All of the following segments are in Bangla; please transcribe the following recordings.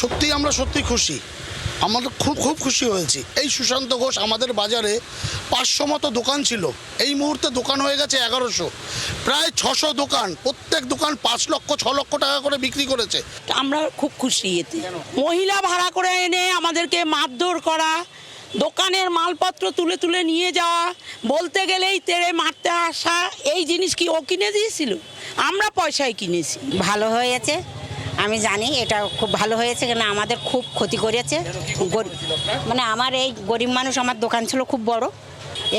সত্যি খুশি। আমরা খুব খুশি হয়েছি। এই সুশান্ত ঘোষ আমাদের বাজারে 500 মতো দোকান ছিল, এই মুহূর্তে দোকান হয়ে গেছে 1100, প্রায় 600 দোকান, প্রত্যেক দোকান 5 লক্ষ 6 লক্ষ টাকা করে বিক্রি করেছে। আমরা খুব খুশি এতে। মহিলা ভাড়া করে এনে আমাদেরকে মারধর করা, দোকানের মালপত্র তুলে তুলে নিয়ে যাওয়া, বলতে গেলেই তেড়ে মারতে আসা, এই জিনিস কি ও কিনে দিয়েছিল? আমরা পয়সায় কিনেছি। ভালো হয়েছে, আমি জানি এটা খুব ভালো হয়েছে, কেন আমাদের খুব ক্ষতি করেছে। মানে আমার এই গরিব মানুষ, আমার দোকান ছিল খুব বড়,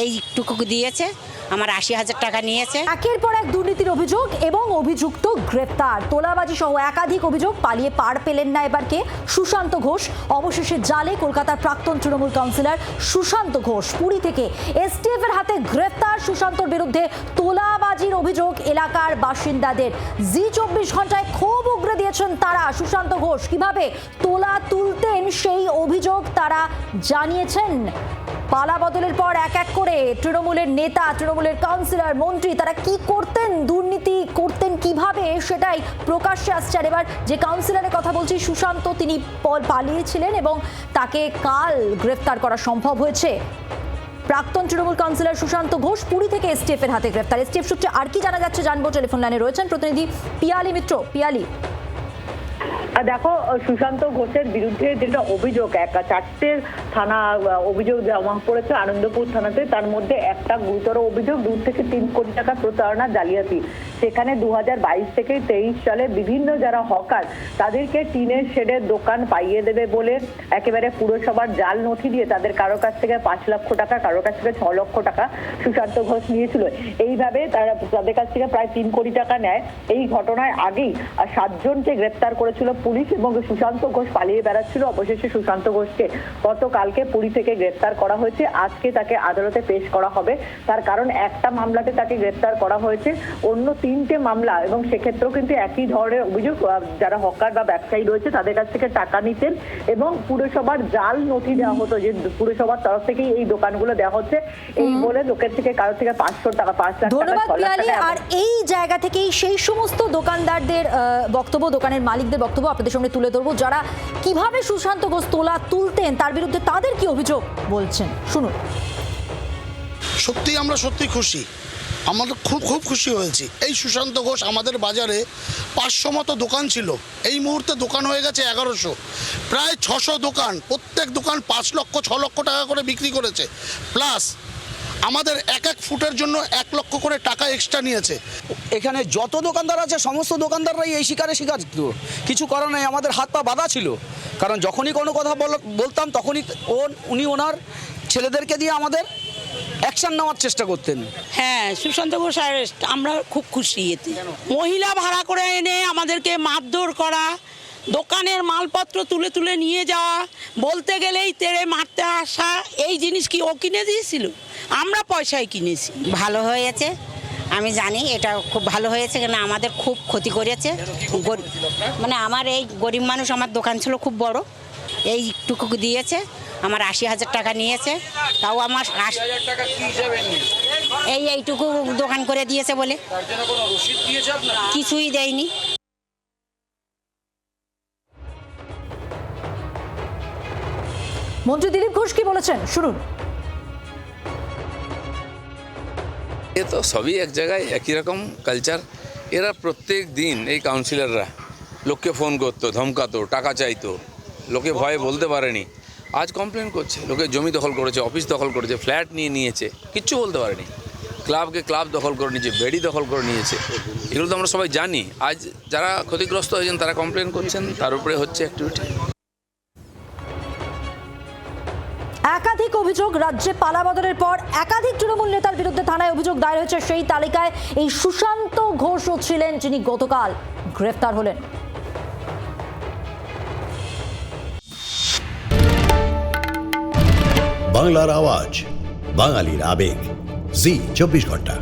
এইটুকু দিয়েছে, আমার 80,000 টাকা নিয়েছে। একের পর এক দুর্নীতির অভিযোগ এবং অভিযুক্ত গ্রেপ্তার। তোলাবাজি সহ একাধিক অভিযোগ, পালিয়ে পার পেলেন না এবার কে? সুশান্ত ঘোষ। অবশেষে জালে কলকাতার প্রাক্তন তৃণমূল কাউন্সিলর সুশান্ত ঘোষ। পুরী থেকে এসটিএফ এর হাতে গ্রেপ্তার। সুশান্তর বিরুদ্ধে তোলাবাজির অভিযোগ এলাকার বাসিন্দাদের। জি 24 ঘন্টায় ক্ষোভ উগরে দিয়েছেন তারা। সুশান্ত ঘোষ কিভাবে তোলা তুলতেন সেই অভিযোগ তারা জানিয়েছেন। পালা বদলের পর এক এক করে তৃণমূলের নেতা, তৃণমূলের কাউন্সিলর, মন্ত্রী তারা কি করতেন, দুর্নীতি করতেন কিভাবে, সেটাই প্রকাশ্যে আসছে। আর এবার যে কাউন্সিলরের কথা বলছি সুশান্ত, তিনি পালিয়েছিলেন এবং তাকে কাল গ্রেফতার করা সম্ভব হয়েছে। প্রাক্তন তৃণমূল কাউন্সিলর সুশান্ত ঘোষ পুরী থেকে এসটিএফ এর হাতে গ্রেফতার। এসটিএফ সূত্রে আর কি জানা যাচ্ছে জানবো। টেলিফোন লাইনে রয়েছেন প্রতিনিধি পিয়ালি মিত্র। পিয়ালি, দেখো, সুশান্ত ঘোষের বিরুদ্ধে যেটা অভিযোগ, 4টে থানা অভিযোগ জমা পড়েছে আনন্দপুর থানাতে। তার মধ্যে একটা গুরুতর অভিযোগ 2 থেকে 3 কোটি টাকা প্রতারণা, জালিয়াতি। সেখানে 2022 থেকে 23 সালে বিভিন্ন যারা হকার তাদেরকে টিনের শেডের দোকান পাইয়ে দেবে বলে একেবারে পুরসভার জাল নথি দিয়ে তাদের কারো কাছ থেকে 5 লক্ষ টাকা, কারো কাছ থেকে 6 লক্ষ টাকা সুশান্ত ঘোষ নিয়েছিল। এইভাবে তারা তাদের কাছ থেকে প্রায় 3 কোটি টাকা নেয়। এই ঘটনায় আগেই 7 জনকে গ্রেপ্তার করেছিল পুলিশ এবং সুশান্ত ঘোষ পালিয়ে বেড়াচ্ছিল। অবশেষে সুশান্ত ঘোষকে গতকালকে পুরী থেকে গ্রেপ্তার করা হয়েছে। আজকে তাকে আদালতে পেশ করা হবে। তার কারণ একটা মামলাতে তাকে গ্রেপ্তার করা হয়েছে, অন্য 3টে মামলা এবং সেক্ষেত্রেও কিন্তু একই ধরনের অভিযোগ। যারা হকার বা ব্যবসায়ী রয়েছে তাদের কাছ থেকে টাকা নিতেন এবং পুরসভার জাল নথি দেওয়া হতো, যে পুরসভার তরফ থেকেই এই দোকানগুলো দেওয়া হচ্ছে এই বলে লোকের থেকে কারো থেকে 500 টাকা, 5 লাখ টাকা, 6 লাখ টাকা। আর এই জায়গা থেকেই সেই সমস্ত দোকানদারদের বক্তব্য, দোকানের মালিকদের বক্তব্য আপনাদের সামনে তুলে ধরবো, যারা কিভাবে সুশান্ত ঘোষ তোলা তুলতেন, তার বিরুদ্ধে তাদের কি অভিযোগ বলছেন শুনুন। আমরা সত্যি খুশি। আমরা খুব খুশি হয়েছি। এই সুশান্ত ঘোষ আমাদের বাজারে 500 মতো দোকান ছিল, এই মুহূর্তে দোকান হয়ে গেছে 1100, প্রায় 600 দোকান, প্রত্যেক দোকান 5 লক্ষ 6 লক্ষ টাকা করে বিক্রি করেছে। প্লাস আমাদের এক ফুটের জন্য 1 লক্ষ করে টাকা এক্সট্রা নিয়েছে। এখানে যত দোকানদার আছে সমস্ত দোকানদাররাই এই শিকারে শিকারিত। কিছু করার নাই, আমাদের হাত পা বাঁধা ছিল। কারণ যখনই কোনো কথা বলতাম তখনই উনি ওনার ছেলেদেরকে দিয়ে আমাদের অ্যাকশন নেওয়ার চেষ্টা করতেন। হ্যাঁ, সুশান্ত ঘোষ অ্যারেস্ট, আমরা খুব খুশি এতে। মহিলা ভাড়া করে এনে আমাদেরকে মারধর করা, দোকানের মালপত্র তুলে তুলে নিয়ে যাওয়া, বলতে গেলেই তেড়ে মারতে আসা, এই জিনিস কি ও কিনে দিয়েছিল? আমরা পয়সায় কিনেছি। ভালো হয়েছে, আমি জানি এটা খুব ভালো হয়েছে, কেন আমাদের খুব ক্ষতি করেছে। মানে আমার এই গরিব মানুষ, আমার দোকান ছিল খুব বড়, এইটুকু দিয়েছে, আমার 80,000 টাকা নিয়েছে। তাও আমার এইটুকু দোকান করে দিয়েছে বলে কিছুই দেয়নি। মন্ত্রী দিলীপ ঘোষ কি বলেছেন শুনুন। এ তো সবই এক জায়গায় একই রকম কালচার। এরা প্রত্যেক দিন এই কাউন্সিলররা লোককে ফোন করতো, ধমকাতো, টাকা চাইতো, লোকে ভয়ে বলতে পারেনি। আজ কমপ্লেন করছে, লোকে জমি দখল করেছে, অফিস দখল করেছে, ফ্ল্যাট নিয়ে নিয়েছে, কিচ্ছু বলতে পারেনি। ক্লাবকে ক্লাব দখল করে নিয়েছে, বেড়ি দখল করে নিয়েছে। এগুলো তো আমরা সবাই জানি। আজ যারা ক্ষতিগ্রস্ত হয়েছেন তারা কমপ্লেন করছেন, তার উপরে হচ্ছে অ্যাক্টিভিটি। একাধিক অভিযোগ, রাজ্যে পালা বদলের পর একাধিক তৃণমূল নেতার বিরুদ্ধে থানায় অভিযোগ দায়ের হয়েছে। সেই তালিকায় এই সুশান্ত ঘোষও ছিলেন, যিনি গতকাল গ্রেফতার হলেন। বাংলার আওয়াজ, বাঙালির আবেগ, জি 24 ঘন্টা।